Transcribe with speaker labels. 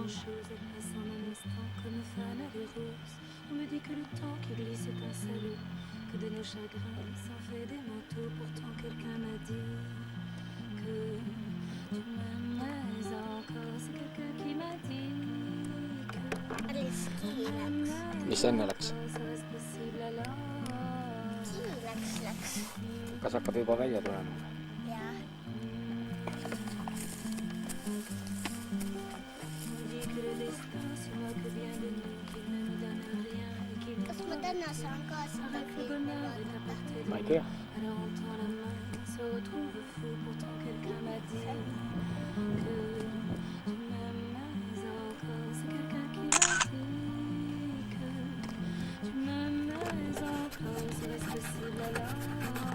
Speaker 1: grand chose, elle passe en un instant comme fan des roses. On me dit que le temps qui glisse est un salaud, que de nos chagrins s'en fait des manteaux. Pourtant quelqu'un m'a dit que tu m'aimais encore. C'est quelqu'un qui m'a dit que tu m'aimais
Speaker 2: Missä ne läks?
Speaker 1: encore. Serait-ce possible alors?
Speaker 2: Kasakka pipa välja tulemaan.
Speaker 1: On dit que le destin se moque bien de nous, qu'il ne nous donne rien et qu'il nous arrête le bonheur est à portée de
Speaker 2: Ma ei
Speaker 1: nous.
Speaker 2: tea.
Speaker 1: Alors on tend la main, on se retrouve fou. Pourtant quelqu'un m'a dit que tu m'aimais encore. C'est quelqu'un qui m'a dit que tu m'aimais encore. Serait-ce possible alors?